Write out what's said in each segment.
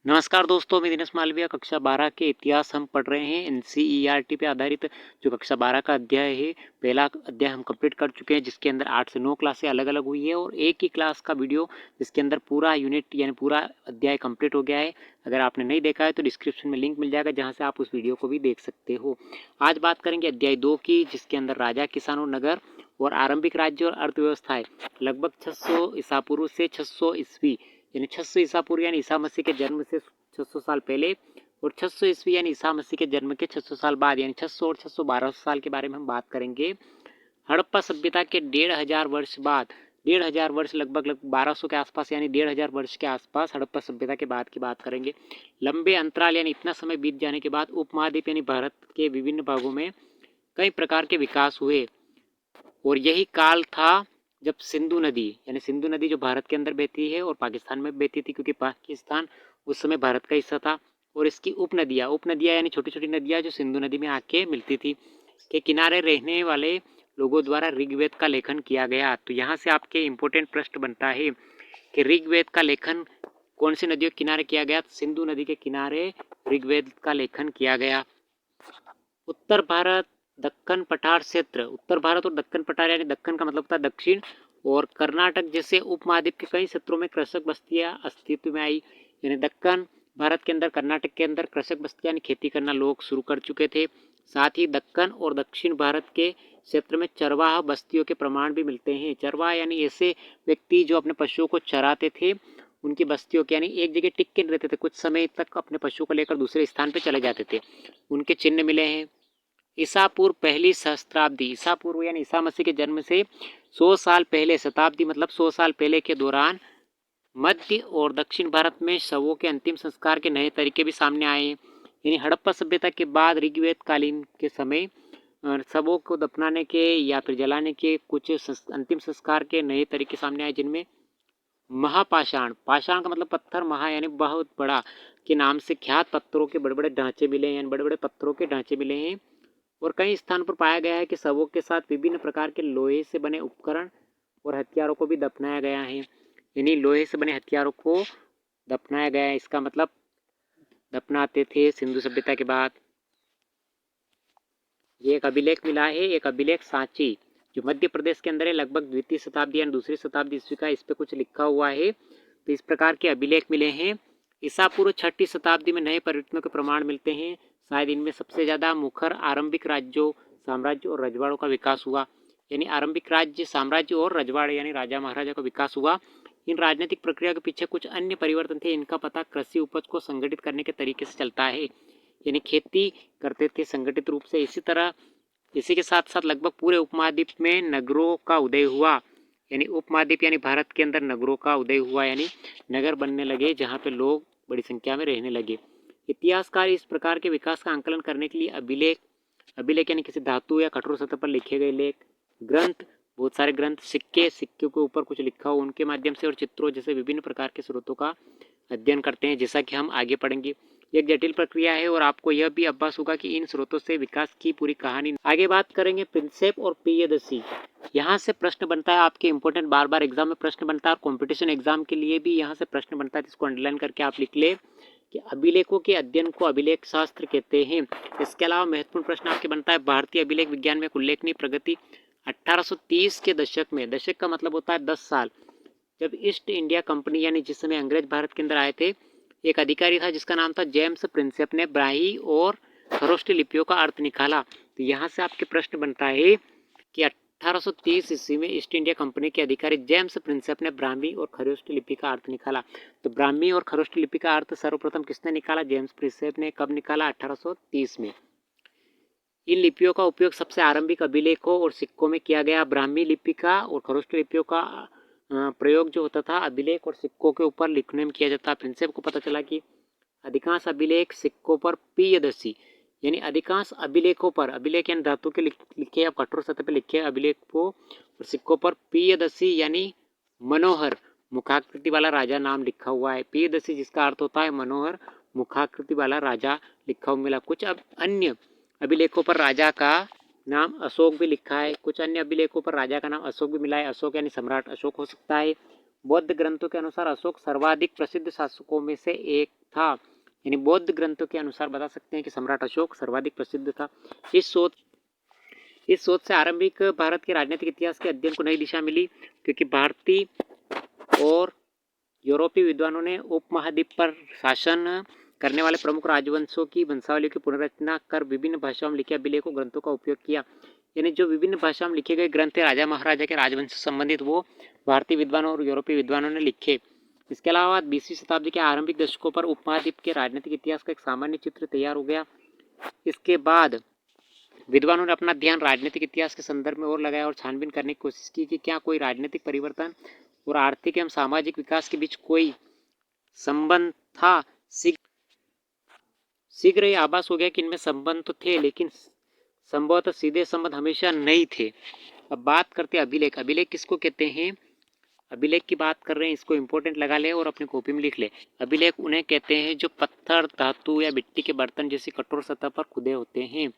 नमस्कार दोस्तों, मैं दिनेश मालविया। कक्षा 12 के इतिहास हम पढ़ रहे हैं। एनसीईआरटी पे आधारित जो कक्षा 12 का अध्याय है, पहला अध्याय हम कंप्लीट कर चुके हैं, जिसके अंदर 8 से 9 क्लासें अलग-अलग हुई है और एक ही क्लास का वीडियो जिसके अंदर पूरा यूनिट यानी पूरा अध्याय कंप्लीट हो गया है। अगर आपने नहीं देखा है तो डिस्क्रिप्शन में लिंक मिल जाएगा, जहाँ से आप उस वीडियो को भी देख सकते हो। आज बात करेंगे अध्याय 2 की, जिसके अंदर राजा, किसान और नगर और आरंभिक राज्य और अर्थव्यवस्थाएं लगभग 600 ईसा पूर्व से 600 ईस्वी यानी 600 ईसा पूर्व यानी ईसा मसीह के जन्म से 600 साल पहले और 600 ईस्वी यानी ईसा मसीह के जन्म के 600 साल बाद यानी 600 और 600 1200 साल के बारे में हम बात करेंगे। हड़प्पा सभ्यता के 1500 वर्ष बाद 1500 वर्ष लगभग 1200 के आसपास यानी 1500 वर्ष के आसपास हड़प्पा सभ्यता के बाद की बात करेंगे। लंबे अंतराल यानी इतना समय बीत जाने के बाद उपमहाद्वीप यानी भारत के विभिन्न भागों में कई प्रकार के विकास हुए और यही काल था जब सिंधु नदी यानी सिंधु नदी जो भारत के अंदर बहती है और पाकिस्तान में बहती थी, क्योंकि पाकिस्तान उस समय भारत का हिस्सा था, और इसकी उपनदियाँ यानी छोटी छोटी नदियाँ जो सिंधु नदी में आके मिलती थी के किनारे रहने वाले लोगों द्वारा ऋग्वेद का लेखन किया गया। तो यहाँ से आपके इम्पोर्टेंट प्रश्न बनता है कि ऋग्वेद का लेखन कौन सी नदियों के किनारे किया गया? सिंधु नदी के किनारे ऋग्वेद का लेखन किया गया। उत्तर भारत, दक्कन पठार क्षेत्र, उत्तर भारत और दक्कन पठार यानी दक्कन का मतलब था दक्षिण, और कर्नाटक जैसे उपमहाद्वीप के कई क्षेत्रों में कृषक बस्तियां अस्तित्व में आई। यानी दक्कन भारत के अंदर, कर्नाटक के अंदर कृषक बस्तियां यानी खेती करना लोग शुरू कर चुके थे। साथ ही दक्कन और दक्षिण भारत के क्षेत्र में चरवाह बस्तियों के प्रमाण भी मिलते हैं। चरवाह यानी ऐसे व्यक्ति जो अपने पशुओं को चराते थे, उनकी बस्तियों के यानी एक जगह टिक के रहते थे, कुछ समय तक अपने पशुओं को लेकर दूसरे स्थान पर चले जाते थे, उनके चिन्ह मिले हैं। ईसा पूर्व पहली सहस्त्राब्दी, ईसा पूर्व यानी ईसा मसीह के जन्म से 100 साल पहले, शताब्दी मतलब 100 साल पहले के दौरान मध्य और दक्षिण भारत में शवों के अंतिम संस्कार के नए तरीके भी सामने आए। यानी हड़प्पा सभ्यता के बाद ऋग्वेद कालीन के समय शवों को दफनाने के या फिर जलाने के कुछ अंतिम संस्कार के नए तरीके सामने आए, जिनमें महापाषाण, पाषाण का मतलब पत्थर, महा यानी बहुत बड़ा के नाम से ख्यात पत्थरों के बड़े बड़े ढांचे मिले हैं, यानी बड़े बड़े पत्थरों के ढांचे मिले हैं। और कई स्थानों पर पाया गया है कि शवों के साथ विभिन्न प्रकार के लोहे से बने उपकरण और हथियारों को भी दफनाया गया है। इन्हीं लोहे से बने हथियारों को दफनाया गया है, इसका मतलब दफनाते थे सिंधु सभ्यता के बाद। ये एक अभिलेख मिला है, एक अभिलेख सांची जो मध्य प्रदेश के अंदर है, लगभग द्वितीय शताब्दी यानी दूसरी शताब्दी ईस्वी का। इस पे कुछ लिखा हुआ है, तो इस प्रकार के अभिलेख मिले हैं। ईसा पूर्व 6ठी शताब्दी में नए परिवर्तनों के प्रमाण मिलते हैं। शायद इनमें सबसे ज्यादा मुखर आरंभिक राज्यों, साम्राज्य और रजवाड़ों का विकास हुआ। यानी आरंभिक राज्य, साम्राज्य और रजवाड़े यानी राजा महाराजा का विकास हुआ। इन राजनीतिक प्रक्रिया के पीछे कुछ अन्य परिवर्तन थे। इनका पता कृषि उपज को संगठित करने के तरीके से चलता है, यानी खेती करते थे संगठित रूप से। इसी तरह इसी के साथ साथ लगभग पूरे उपमहाद्वीप में नगरों का उदय हुआ। यानी उपमहाद्वीप यानी भारत के अंदर नगरों का उदय हुआ, यानी नगर बनने लगे जहाँ पे लोग बड़ी संख्या में रहने लगे। इतिहासकार इस प्रकार के विकास का आंकलन करने के लिए अभिलेख, अभिलेख यानी किसी धातु या कठोर सतह पर लिखे गए लेख, ग्रंथ, बहुत सारे ग्रंथ, सिक्के, सिक्कों के ऊपर कुछ लिखा हो उनके माध्यम से, और चित्रों जैसे विभिन्न प्रकार के स्रोतों का अध्ययन करते हैं, जैसा कि हम आगे पढ़ेंगे। एक जटिल प्रक्रिया है और आपको यह भी अभ्यास होगा कि इन स्रोतों से विकास की पूरी कहानी। आगे बात करेंगे प्रिंसेप और प्रियदर्शी। यहाँ से प्रश्न बनता है आपके इंपॉर्टेंट, बार बार एग्जाम में प्रश्न बनता है और कंपटीशन एग्जाम के लिए भी यहाँ से प्रश्न बनता है, जिसको अंडरलाइन करके आप लिख ले कि अभिलेखों के अध्ययन को अभिलेख शास्त्र कहते हैं। इसके अलावा महत्वपूर्ण प्रश्न आपके बनता है भारतीय अभिलेख विज्ञान में उल्लेखनीय प्रगति। 1830 के दशक में, दशक का मतलब होता है 10 साल, जब ईस्ट इंडिया कंपनी यानी जिस समय अंग्रेज भारत के अंदर आए थे, एक अधिकारी था जिसका नाम था जेम्स प्रिंसेप ने ब्राही और खरोष्टी लिपियों का अर्थ निकाला। तो यहाँ से आपके प्रश्न बनता है कि 1830 ईस्वी में ईस्ट इंडिया कंपनी के अधिकारी जेम्स प्रिंसेप ने ब्राह्मी और खरोष्टी लिपि का अर्थ निकाला। तो ब्राह्मी और खरोष्टी लिपि का अर्थ सर्वप्रथम किसने निकाला? जेम्स प्रिंसेप ने। कब निकाला? 1830 में। इन लिपियों का उपयोग सबसे आरंभिक अभिलेखों और सिक्कों में किया गया। ब्राह्मी लिपि का और खरोष्टी लिपियों का प्रयोग जो होता था अभिलेख और सिक्कों के ऊपर लिखने में किया जाता। प्रिंसेप को पता चला कि अधिकांश अभिलेख सिक्कों पर पियदसी यानी अधिकांश अभिलेखों पर, अभिलेख यानी धातु के लिखे या कठोर सतह पर लिखे अभिलेखों और सिक्कों पर पियदसी यानी मनोहर मुखाकृति वाला राजा नाम लिखा हुआ है। पियदसी जिसका अर्थ होता है मनोहर मुखाकृति वाला राजा लिखा हुआ मिला। कुछ अब अन्य अभिलेखों पर राजा का नाम अशोक भी लिखा है, कुछ अन्य अभिलेखों पर राजा का नाम अशोक भी मिला है। अशोक यानी सम्राट अशोक हो सकता है। बौद्ध ग्रंथों के अनुसार अशोक सर्वाधिक प्रसिद्ध शासकों में से एक था, यानी बौद्ध ग्रंथों के अनुसार बता सकते हैं कि सम्राट अशोक सर्वाधिक प्रसिद्ध था। इस सोच से आरंभिक भारत के राजनीतिक इतिहास के अध्ययन को नई दिशा मिली, क्योंकि भारतीय और यूरोपीय विद्वानों ने उपमहाद्वीप पर शासन करने वाले प्रमुख राजवंशों की वंशावली की पुनर्रचना कर विभिन्न भाषाओं में लिखे अभिलेखों ग्रंथों का उपयोग किया। यानी जो विभिन्न भाषाओं में लिखे गए ग्रंथ थे राजा महाराजा के राजवंश से संबंधित, वो भारतीय विद्वानों और यूरोपीय विद्वानों ने लिखे। इसके अलावा 20वीं शताब्दी के आरंभिक दशकों पर उपमहाद्वीप के राजनीतिक इतिहास का एक सामान्य चित्र तैयार हो गया। इसके बाद विद्वानों ने अपना ध्यान राजनीतिक इतिहास के संदर्भ में और लगाया और छानबीन करने की कोशिश की कि क्या कोई राजनीतिक परिवर्तन और आर्थिक एवं सामाजिक विकास के बीच कोई संबंध था। शीघ्र ये आभास हो गया कि इनमें संबंध तो थे, लेकिन संभवतः सीधे संबंध हमेशा नहीं थे। अब बात करते हैं अभिलेख। अभिलेख किसको कहते हैं? अभिलेख की बात कर रहे हैं, इसको इंपॉर्टेंट लगा ले और अपनी कॉपी में लिख ले। अभिलेख उन्हें कहते हैं जो पत्थर, धातु या मिट्टी के बर्तन जैसी कठोर सतह पर खुदे होते हैं।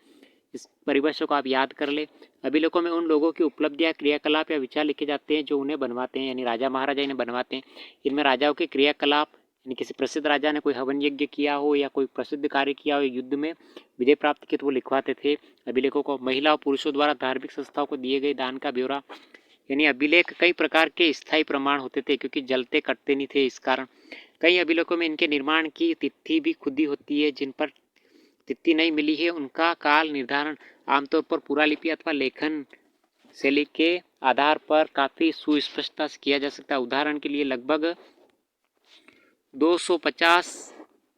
इस परिभाषा को आप याद कर ले। अभिलेखों में उन लोगों की उपलब्धियां, क्रियाकलाप या विचार लिखे जाते हैं जो उन्हें बनवाते हैं, यानी राजा महाराजा इन्हें बनवाते हैं। इनमें राजाओं के क्रियाकलाप, यानी किसी प्रसिद्ध राजा ने कोई हवन यज्ञ किया हो या कोई प्रसिद्ध कार्य किया हो, युद्ध में विजय प्राप्त की, तो वो लिखवाते थे अभिलेखों को। महिला और पुरुषों द्वारा धार्मिक संस्थाओं को दिए गए दान का ब्यौरा, यानी अभिलेख कई प्रकार के स्थायी प्रमाण होते थे, क्योंकि जलते कटते नहीं थे। इस कारण कई अभिलेखों में इनके निर्माण की तिथि भी खुदी होती है। जिन पर तिथि नहीं मिली है उनका काल निर्धारण आमतौर पर पुरालिपि अथवा लेखन शैली के आधार पर काफी सुस्पष्टता से किया जा सकता है। उदाहरण के लिए लगभग 250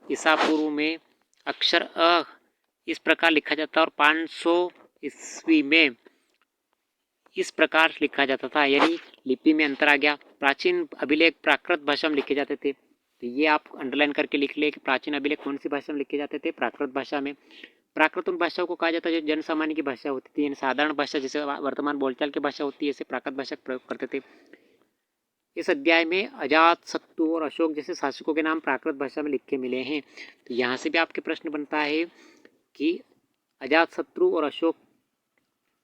ईसा पूर्व में अक्षर अ इस प्रकार लिखा जाता है और 500 ईस्वी में इस प्रकार लिखा जाता था, यानी लिपि में अंतर आ गया। प्राचीन अभिलेख प्राकृत भाषा में लिखे जाते थे, तो ये आप अंडरलाइन करके लिख ले कि प्राचीन अभिलेख कौन सी भाषा में लिखे जाते थे? प्राकृत भाषा में। प्राकृत उन भाषाओं को कहा जाता है जो जन सामान्य की भाषा होती थी, यानी साधारण भाषा जैसे वर्तमान बोलचाल की भाषा होती है, ऐसे प्राकृत भाषा का प्रयोग करते थे। इस अध्याय में अजातशत्रु और अशोक जैसे शासकों के नाम प्राकृत भाषा में लिखे मिले हैं। तो यहाँ से भी आपके प्रश्न बनता है कि अजातशत्रु और अशोक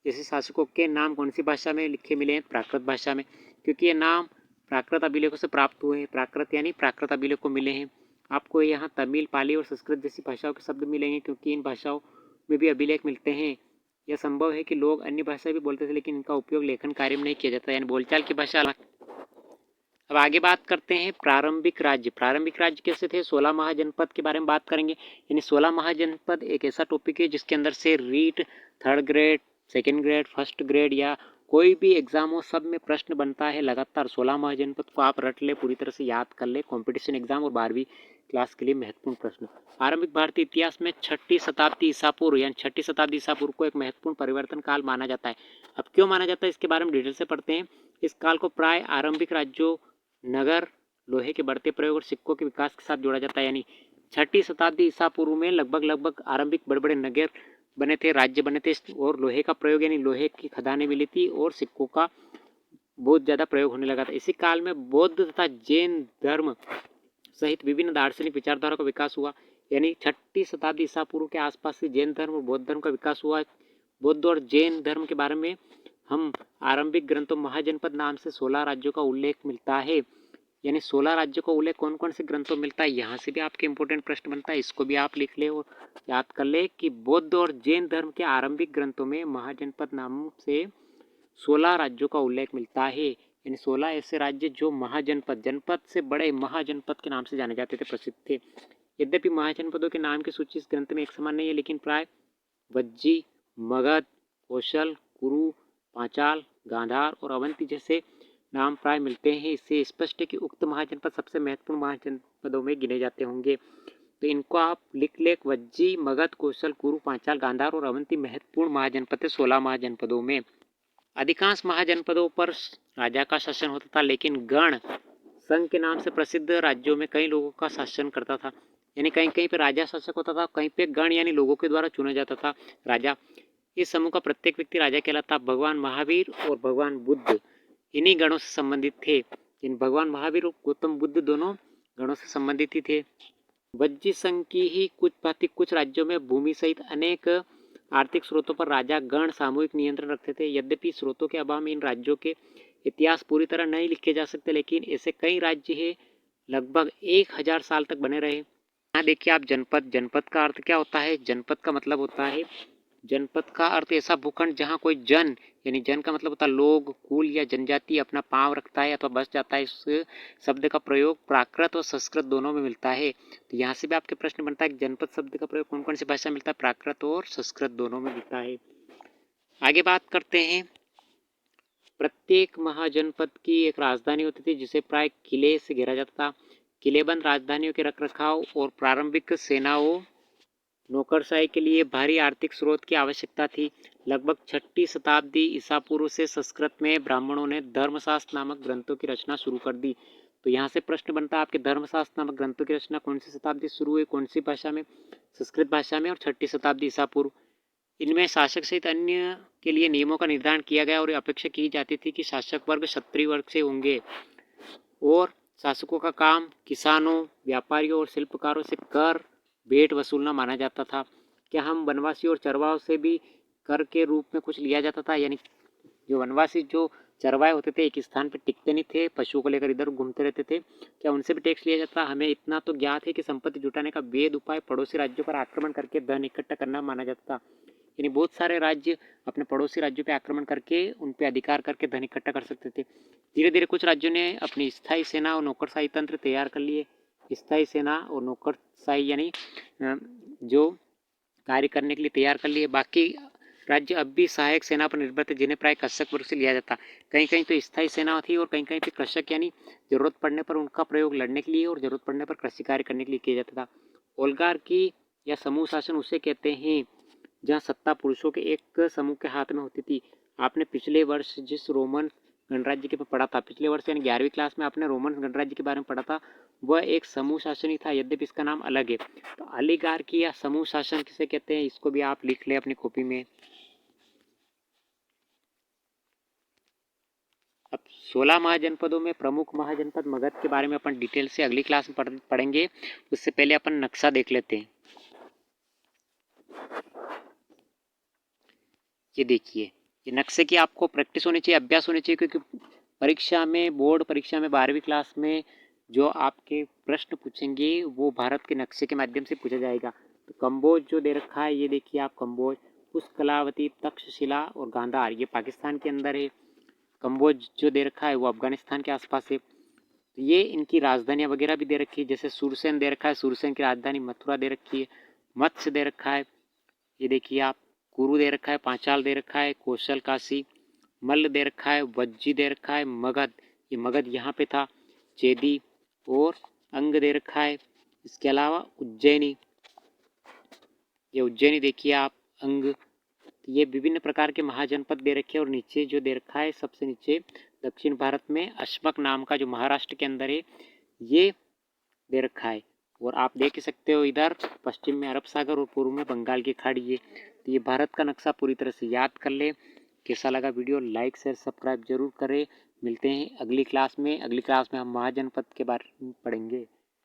जैसे शासकों के नाम कौन सी भाषा में लिखे मिले हैं? प्राकृत भाषा में, क्योंकि ये नाम प्राकृत अभिलेखों से प्राप्त हुए हैं। प्राकृत यानी प्राकृत अभिलेखों मिले हैं। आपको यहाँ तमिल, पाली और संस्कृत जैसी भाषाओं के शब्द मिलेंगे, क्योंकि इन भाषाओं में भी अभिलेख मिलते हैं। यह संभव है कि लोग अन्य भाषा भी बोलते थे, लेकिन इनका उपयोग लेखन कार्य में नहीं किया जाता, यानी बोलचाल की भाषा अलग। अब आगे बात करते हैं प्रारंभिक राज्य। प्रारंभिक राज्य कैसे थे? 16 महाजनपद के बारे में बात करेंगे। यानी 16 महाजनपद एक ऐसा टॉपिक है जिसके अंदर से REET, 3rd grade, 2nd grade, 1st grade या कोई भी एग्जाम हो, सब में प्रश्न बनता है लगातार। 16 महाजनपद को आप रट ले, पूरी तरह से याद कर ले। कॉम्पिटिशन एग्जाम और 12वीं क्लास के लिए महत्वपूर्ण प्रश्न। आरंभिक भारतीय इतिहास में 6ठी शताब्दी ईसा पूर्व, यानी 6ठी शताब्दी ईसा पूर्व को एक महत्वपूर्ण परिवर्तन काल माना जाता है। अब क्यों माना जाता है, इसके बारे में डिटेल से पढ़ते हैं। इस काल को प्राय आरंभिक राज्यों, नगर, लोहे के बढ़ते प्रयोग और सिक्कों के विकास के साथ जोड़ा जाता है। यानी 6ठी शताब्दी ईसा पूर्व में लगभग आरंभिक बड़े बड़े नगर बने थे, राज्य बने थे, और लोहे का प्रयोग, यानी लोहे की खदानें मिली थी और सिक्कों का बहुत ज़्यादा प्रयोग होने लगा था। इसी काल में बौद्ध तथा जैन धर्म सहित विभिन्न दार्शनिक विचारधारा का विकास हुआ। यानी 6ठी शताब्दी ईसा पूर्व के आसपास से जैन धर्म और बौद्ध धर्म का विकास हुआ। बौद्ध और जैन धर्म के बारे में हम आरंभिक ग्रंथों महाजनपद नाम से 16 राज्यों का उल्लेख मिलता है। यानी 16 राज्यों का उल्लेख कौन कौन से ग्रंथों में मिलता है? यहाँ से भी आपके इंपॉर्टेंट प्रश्न बनता है, इसको भी आप लिख ले और याद कर ले कि बौद्ध और जैन धर्म के आरंभिक ग्रंथों में महाजनपद नाम से 16 राज्यों का उल्लेख मिलता है। यानी 16 ऐसे राज्य जो महाजनपद, जनपद से बड़े महाजनपद के नाम से जाने जाते थे, प्रसिद्ध थे। यद्यपि महाजनपदों के नाम की सूची इस ग्रंथ में एक समान नहीं है, लेकिन प्राय वज्जी, मगध, कौशल, कुरु, पांचाल, गांधार और अवंती जैसे नाम प्राय मिलते हैं। इससे स्पष्ट है कि उक्त महाजनपद सबसे महत्वपूर्ण महाजनपदों में गिने जाते होंगे। तो इनको आप लिख ले, वज्जी, मगध, कौशल, कुरु, पांचाल, गांधार और अवंती महत्वपूर्ण महाजनपद है 16 महाजनपदों में। अधिकांश महाजनपदों पर राजा का शासन होता था, लेकिन गण संघ के नाम से प्रसिद्ध राज्यों में कई लोगों का शासन करता था। यानी कहीं कहीं पे राजा शासक होता था, कहीं पे गण यानी लोगों के द्वारा चुना जाता था राजा। इस समूह का प्रत्येक व्यक्ति राजा कहलाता। भगवान महावीर और भगवान बुद्ध इन्हीं गणों से संबंधित थे। इन भगवान महावीर और गौतम बुद्ध दोनों गणों से संबंधित ही थे। वज्जी संघ की ही कुछ भांति कुछ राज्यों में भूमि सहित अनेक आर्थिक स्रोतों पर राजा गण सामूहिक नियंत्रण रखते थे। यद्यपि स्रोतों के अभाव में इन राज्यों के इतिहास पूरी तरह नहीं लिखे जा सकते, लेकिन ऐसे कई राज्य हैं लगभग 1000 साल तक बने रहे। यहाँ देखिए आप जनपद, जनपद का अर्थ क्या होता है? जनपद का मतलब होता है, जनपद का अर्थ ऐसा भूखंड जहाँ कोई जन, यानी जन का मतलब होता है लोग, कुल या जनजाति अपना पांव रखता है अथवा बस जाता है। इस शब्द का प्रयोग प्राकृत और संस्कृत दोनों में मिलता है। तो यहाँ से भी आपके प्रश्न बनता है कि जनपद शब्द का प्रयोग कौन कौन सी भाषा में मिलता है? प्राकृत और संस्कृत दोनों में मिलता है। आगे बात करते हैं। प्रत्येक महाजनपद की एक राजधानी होती थी जिसे प्राय किले से घेरा जाता था। किलेबंद राजधानियों के रखरखाव और प्रारंभिक सेनाओं नौकरशाही के लिए भारी आर्थिक स्रोत की आवश्यकता थी। लगभग 6ठी शताब्दी ईसा पूर्व से संस्कृत में ब्राह्मणों ने धर्मशास्त्र नामक ग्रंथों की रचना शुरू कर दी। तो यहाँ से प्रश्न बनता है आपके, धर्मशास्त्र नामक ग्रंथों की रचना कौन सी शताब्दी शुरू हुई, कौन सी भाषा में? संस्कृत भाषा में, और 6ठी शताब्दी ईसा पूर्व। इनमें शासक सहित अन्य के लिए नियमों का निर्धारण किया गया और अपेक्षा की जाती थी कि शासक वर्ग क्षत्रिय वर्ग से होंगे और शासकों का काम किसानों, व्यापारियों और शिल्पकारों से कर भेंट वसूलना माना जाता था। क्या हम वनवासी और चरवाहों से भी कर के रूप में कुछ लिया जाता था? यानी जो वनवासी, जो चरवाहे होते थे, एक स्थान पर टिकते नहीं थे, पशुओं को लेकर इधर घूमते रहते थे, क्या उनसे भी टैक्स लिया जाता? हमें इतना तो ज्ञात है कि संपत्ति जुटाने का वैध उपाय पड़ोसी राज्यों पर आक्रमण करके धन इकट्ठा करना माना जाता था। यानी बहुत सारे राज्य अपने पड़ोसी राज्यों पर आक्रमण करके उन पर अधिकार करके धन इकट्ठा कर सकते थे। धीरे धीरे कुछ राज्यों ने अपनी स्थायी सेना और नौकरशाही तंत्र तैयार कर लिए। स्थायी सेना और नौकरशाही यानी जो कार्य करने के लिए तैयार कर लिए। बाकी राज्य अब भी सहायक सेना पर निर्भर थे जिन्हें प्राय कृषक वर्ग से लिया जाता। कहीं कहीं तो स्थायी सेना थी और कहीं कहीं पे कृषक, यानी जरूरत पड़ने पर उनका प्रयोग लड़ने के लिए और जरूरत पड़ने पर कृषि कार्य करने के लिए किया जाता था। ओल्गार्की या समूह शासन उसे कहते हैं जहाँ सत्ता पुरुषों के एक समूह के हाथ में होती थी। आपने पिछले वर्ष जिस रोमन गणराज्य के पढ़ा था, पिछले वर्ष यानी 11वीं क्लास में आपने रोमन गणराज्य के बारे में पढ़ा था, वह एक समूह शासन ही था, यद्यपि इसका नाम अलग है। तो ओलिगार्की या समूह शासन किसे कहते हैं, इसको भी आप लिख लें अपनी कॉपी में। अब 16 महाजनपदों में प्रमुख महाजनपद मगध के बारे में अपन डिटेल से अगली क्लास में पढ़ेंगे। उससे पहले अपन नक्शा देख लेते हैं। ये देखिए, ये नक्शे की आपको प्रैक्टिस होनी चाहिए, अभ्यास होनी चाहिए, क्योंकि परीक्षा में, बोर्ड परीक्षा में 12वीं क्लास में जो आपके प्रश्न पूछेंगे वो भारत के नक्शे के माध्यम से पूछा जाएगा। तो कंबोज जो दे रखा है, ये देखिए आप, कंबोज, पुष्कलावती, तक्षशिला और गांधार, ये पाकिस्तान के अंदर है। कंबोज जो दे रखा है वो अफगानिस्तान के आसपास है। तो ये इनकी राजधानियाँ वगैरह भी दे रखी है, जैसे सुरसेन दे रखा है, सुरसेन की राजधानी मथुरा दे रखी है। मत्स्य दे रखा है, ये देखिए आप, कुरु दे रखा है, पांचाल दे रखा है, कौशल काशी, मल्ल दे रखा है, वज्जी दे रखा है, मगध, ये मगध यहाँ पे था, चेदी और अंग दे रखा है। इसके अलावा उज्जैनी, ये उज्जैनी देखिए आप, अंग। ये विभिन्न प्रकार के महाजनपद दे रखे हैं और नीचे जो दे रखा है, सबसे नीचे दक्षिण भारत में अशमक नाम का जो महाराष्ट्र के अंदर है, ये दे रखा है। और आप देख सकते हो इधर पश्चिम में अरब सागर और पूर्व में बंगाल की खाड़ी है। तो ये भारत का नक्शा पूरी तरह से याद कर ले। कैसा लगा वीडियो, लाइक शेयर सब्सक्राइब जरूर करें। मिलते हैं अगली क्लास में। अगली क्लास में हम महाजनपद के बारे में पढ़ेंगे।